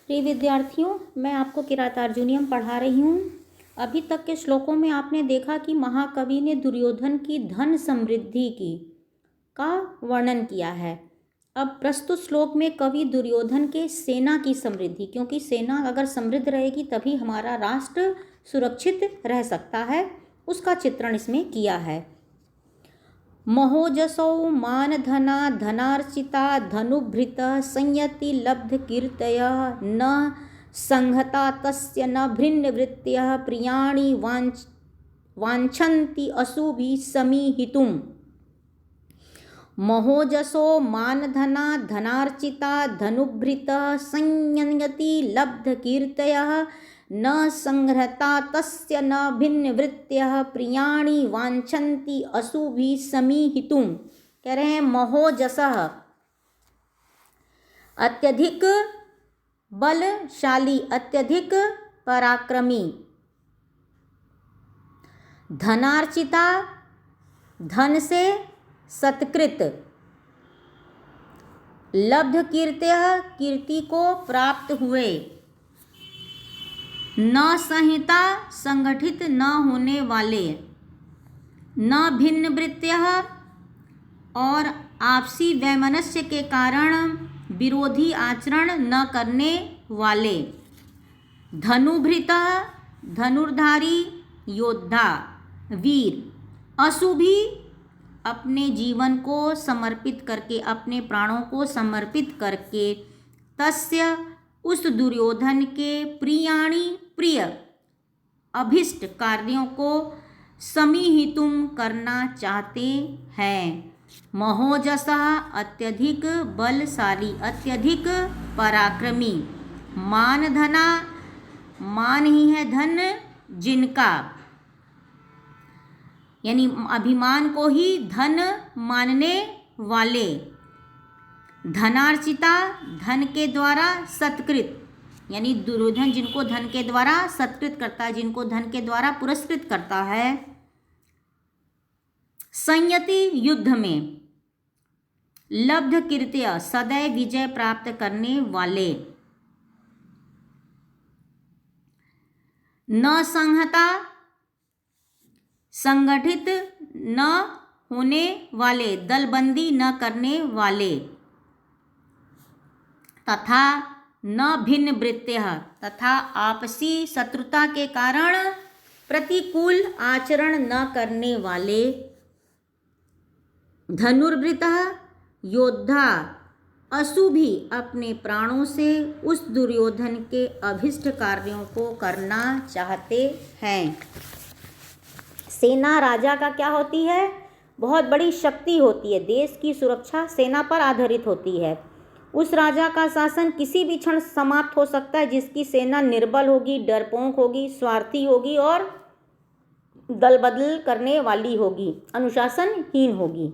प्रिय विद्यार्थियों, मैं आपको किरातार्जुनीयम पढ़ा रही हूँ। अभी तक के श्लोकों में आपने देखा कि महाकवि ने दुर्योधन की धन समृद्धि का वर्णन किया है। अब प्रस्तुत श्लोक में कवि दुर्योधन के सेना की समृद्धि, क्योंकि सेना अगर समृद्ध रहेगी तभी हमारा राष्ट्र सुरक्षित रह सकता है, उसका चित्रण इसमें किया है। महोजसौ मानधना धनार्चिता धनुभृत संयति लब्ध कीर्तय न संहता तस्य न भिन्नवृत्त्यः प्रियाणि वाञ्छन्ति अशुभिः समीहितुम्। महोजसो मानधना धनार्चिता धनुभृत संयति लब्ध कीर्तयः न संहृता तस्य न भिन्नवृत्त्यः प्रियाणि वाञ्छन्ति अशुभिः समीहितुम्। कह रहे हैं महोजसः अत्यधिक बलशाली, अत्यधिक पराक्रमी, धनार्चिता धन से सत्कृत, लब्ध कीर्तयः कीर्ति को प्राप्त हुए, न संहिता संगठित न होने वाले, न भिन्न वृत्त्यः और आपसी वैमनस्य के कारण विरोधी आचरण न करने वाले, धनुभृतः धनुर्धारी योद्धा वीर, अशुभी अपने जीवन को समर्पित करके, अपने प्राणों को समर्पित करके, तस्य उस दुर्योधन के प्रियाणि प्रिय अभिष्ट कार्यों को समीहितुम करना चाहते हैं। महोजसः अत्यधिक बलशाली, अत्यधिक पराक्रमी, मानधना मान ही है धन जिनका, यानी अभिमान को ही धन मानने वाले, धनार्चिता धन के द्वारा सत्कृत, यानी दुर्योधन जिनको धन के द्वारा सत्कृत करता है, जिनको धन के द्वारा पुरस्कृत करता है। संयति युद्ध में, लब्ध कीर्त्य सदैव विजय प्राप्त करने वाले, न संहता संगठित न होने वाले, दलबंदी न करने वाले, तथा न भिन्न वृत्त्यः तथा आपसी शत्रुता के कारण प्रतिकूल आचरण न करने वाले, धनुर्वृतः योद्धा अशुभी अपने प्राणों से उस दुर्योधन के अभिष्ट कार्यों को करना चाहते हैं। सेना राजा का क्या होती है? बहुत बड़ी शक्ति होती है। देश की सुरक्षा सेना पर आधारित होती है। उस राजा का शासन किसी भी क्षण समाप्त हो सकता है, जिसकी सेना निर्बल होगी, डरपोक होगी, स्वार्थी होगी और दल बदल करने वाली होगी, अनुशासनहीन होगी।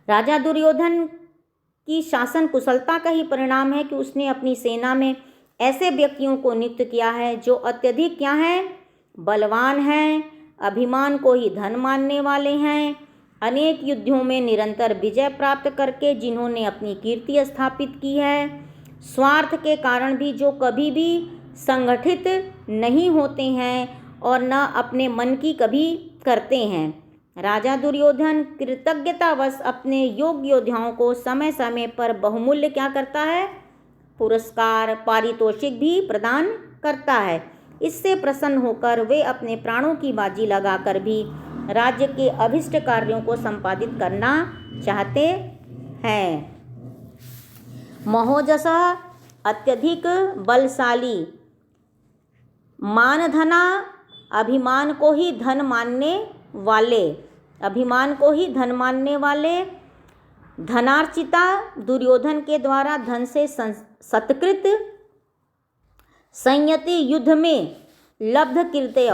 राजा दुर्योधन की शासन कुशलता का ही परिणाम है कि उसने अपनी सेना में ऐसे व्यक्तियों को नियुक्त किया है जो अत्यधिक क्या हैं? बलवान हैं, अभिमान को ही धन मानने वाले हैं, अनेक युद्धों में निरंतर विजय प्राप्त करके जिन्होंने अपनी कीर्ति स्थापित की है, स्वार्थ के कारण भी जो कभी भी संगठित नहीं होते हैं और न अपने मन की कभी करते हैं। राजा दुर्योधन कृतज्ञतावश अपने योग्य योद्धाओं को समय समय पर बहुमूल्य क्या करता है? पुरस्कार, पारितोषिक भी प्रदान करता है। इससे प्रसन्न होकर वे अपने प्राणों की बाजी लगाकर भी राज्य के अभिष्ट कार्यों को संपादित करना चाहते हैं। महोजसः अत्यधिक बलशाली, मानधना अभिमान को ही धन मानने वाले, अभिमान को ही धन मानने वाले, धनार्चिता दुर्योधन के द्वारा धन से सत्कृत, संयति युद्ध में लब्ध कीर्तय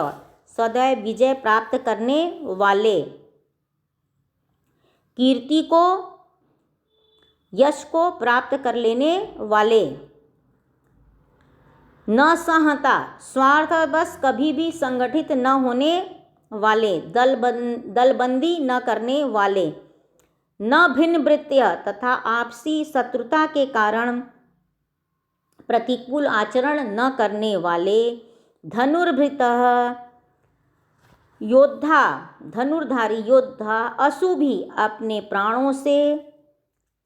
सदैव विजय प्राप्त करने वाले, कीर्ति को यश को प्राप्त कर लेने वाले, न संहता स्वार्थवश कभी भी संगठित न होने वाले, दलबंदी न करने वाले, न भिन्न वृत्त्यः तथा आपसी शत्रुता के कारण प्रतिकूल आचरण न करने वाले धनुर्भृतः योद्धा, धनुर्धारी योद्धा अशुभी अपने प्राणों से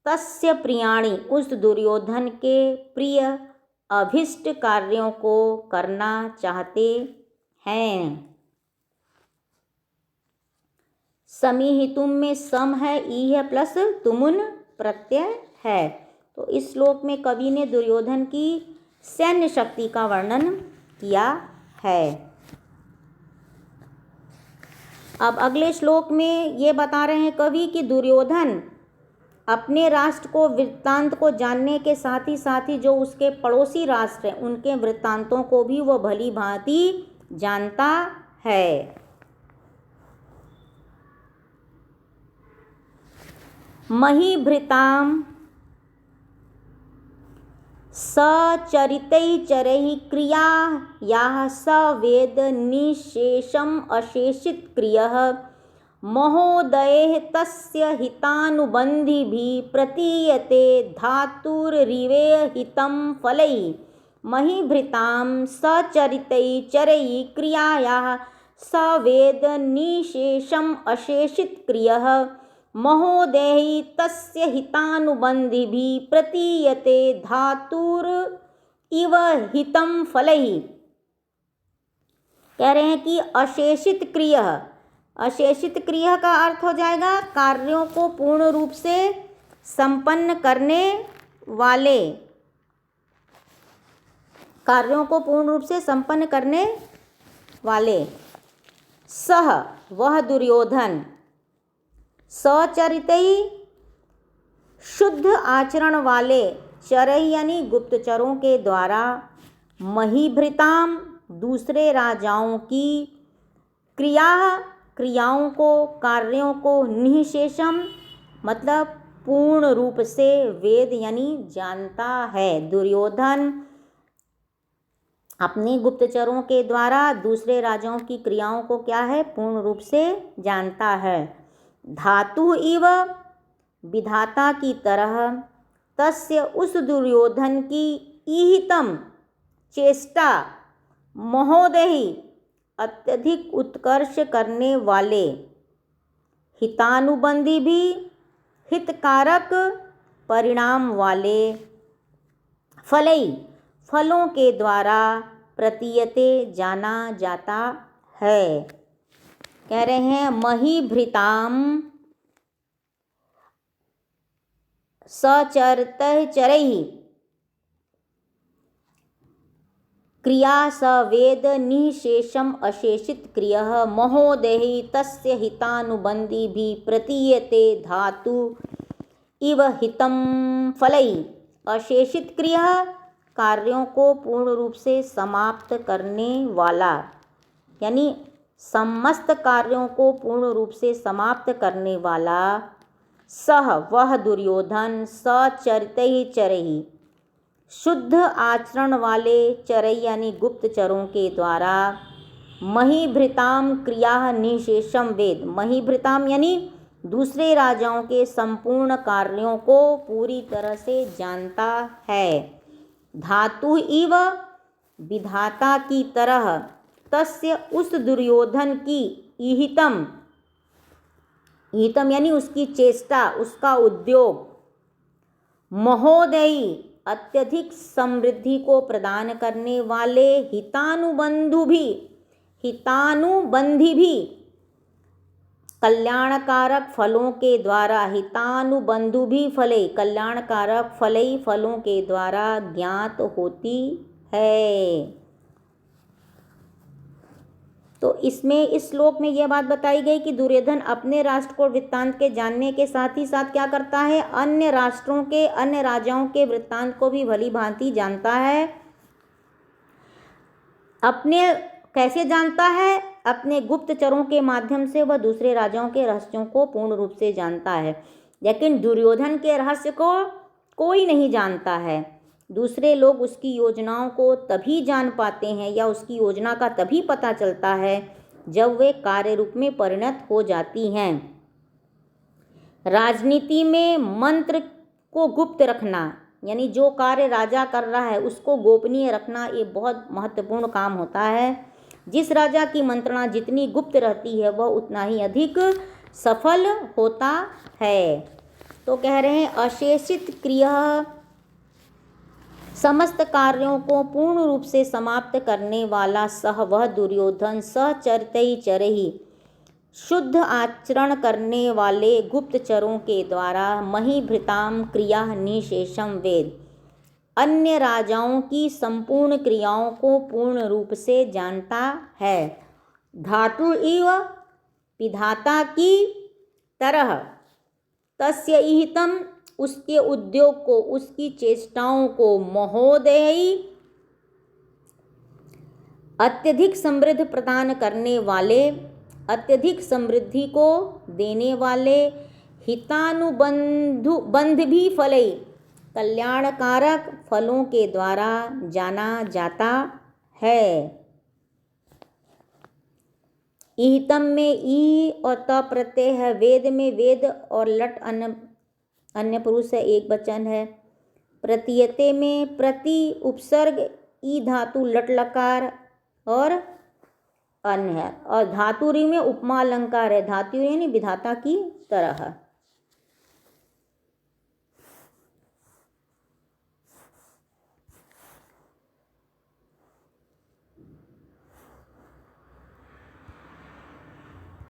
तस्य प्रियाणि उस दुर्योधन के प्रिय अभिष्ट कार्यों को करना चाहते हैं। समीहितुम में सम है, ई है प्लस तुमुन प्रत्यय है। तो इस श्लोक में कवि ने दुर्योधन की सैन्य शक्ति का वर्णन किया है। अब अगले श्लोक में ये बता रहे हैं कवि कि दुर्योधन अपने राष्ट्र को वृत्तांत को जानने के साथ ही जो उसके पड़ोसी राष्ट्र हैं उनके वृत्तांतों को भी वो भली भांति जानता है। महीभृतां सचरितैश्चरैः क्रियायाः स वेद निशेषम् अशेषित क्रियः महोदयैः तस्य हितानुबन्धिभिः प्रतीयते धातुरिवेह हितं फलैः। महीभृतां सचरितैश्चरैः क्रियायाः स वेद निशेषम् अशेषित क्रियः महोदयैः तस्य हितानुबन्धिभिः प्रतीयते धातुर इव हितं फलैः। कह रहे हैं कि अशेषित क्रिय, अशेषित क्रिया का अर्थ हो जाएगा कार्यों को पूर्ण रूप से संपन्न करने वाले, कार्यों को पूर्ण रूप से संपन्न करने वाले। सह वह दुर्योधन, सचरितई शुद्ध आचरण वाले, चरई यानी गुप्तचरों के द्वारा, महीभृताम दूसरे राजाओं की, क्रियाओं को, कार्यों को, निःशेषम मतलब पूर्ण रूप से, वेद यानी जानता है। दुर्योधन अपने गुप्तचरों के द्वारा दूसरे राजाओं की क्रियाओं को क्या है, पूर्ण रूप से जानता है। धातु इव विधाता की तरह, तस्य उस दुर्योधन की, ईहितम चेष्टा, महोदय अत्यधिक उत्कर्ष करने वाले, हितानुबंधी भी हितकारक परिणाम वाले, फलई फलों के द्वारा, प्रतीयते जाना जाता है। कह रहे हैं महीभृताम सचरतः चरैः क्रिया स वेद निःशेषम अशेषित क्रियः महोदयैः तस्य हितानुबन्धिभिः प्रतीयते धातु इव हितं फलैः। अशेषित क्रिया कार्यों को पूर्ण रूप से समाप्त करने वाला, यानी समस्त कार्यों को पूर्ण रूप से समाप्त करने वाला। सह वह दुर्योधन, सचरितैः चरैः शुद्ध आचरण वाले, चरई यानी गुप्तचरों के द्वारा, महीभृताम क्रिया निशेषम वेद, महीभृताम यानी दूसरे राजाओं के संपूर्ण कार्यों को पूरी तरह से जानता है। धातु इव विधाता की तरह, तस्य उस दुर्योधन की, ईहितम यानी उसकी चेष्टा, उसका उद्योग, महोदयी अत्यधिक समृद्धि को प्रदान करने वाले, हितानुबंधी भी कल्याणकारक फलों के द्वारा, हितानुबंधु भी फले कल्याणकारक फलई फलों के द्वारा ज्ञात होती है। तो इसमें इस श्लोक में यह बात बताई गई कि दुर्योधन अपने राष्ट्र को वृत्तांत के जानने के साथ ही साथ क्या करता है, अन्य राष्ट्रों के, अन्य राजाओं के वृत्तांत को भी भली भांति जानता है। अपने कैसे जानता है, अपने गुप्तचरों के माध्यम से वह दूसरे राजाओं के रहस्यों को पूर्ण रूप से जानता है। लेकिन दुर्योधन के रहस्य को कोई नहीं जानता है। दूसरे लोग उसकी योजनाओं को तभी जान पाते हैं या उसकी योजना का तभी पता चलता है जब वे कार्य रूप में परिणत हो जाती हैं। राजनीति में मंत्र को गुप्त रखना यानी जो कार्य राजा कर रहा है उसको गोपनीय रखना ये बहुत महत्वपूर्ण काम होता है। जिस राजा की मंत्रणा जितनी गुप्त रहती है वह उतना ही अधिक सफल होता है। तो कह रहे हैं अशेषित क्रिया समस्त कार्यों को पूर्ण रूप से समाप्त करने वाला सह वह दुर्योधन सहचरतई चरहि शुद्ध आचरण करने वाले गुप्तचरों के द्वारा महीभृताम क्रिया निशेषम वेद अन्य राजाओं की संपूर्ण क्रियाओं को पूर्ण रूप से जानता है। धातु इव विधाता की तरह तस्य इहितम उसके उद्योग को उसकी चेष्टाओं को महोदयी अत्यधिक समृद्ध प्रदान करने वाले अत्यधिक समृद्धि को देने वाले हितानुबंध भी फलई कल्याणकारक फलों के द्वारा जाना जाता है। इहितम में ई और त प्रत्यय है। वेद में वेद और लट अन्य पुरुष है, एक वचन है। प्रतीयते में प्रति उपसर्ग ई धातु लट लकार और अन्य है। और धातुरी में उपमा अलंकार है। धातुरी यानी विधाता की तरह।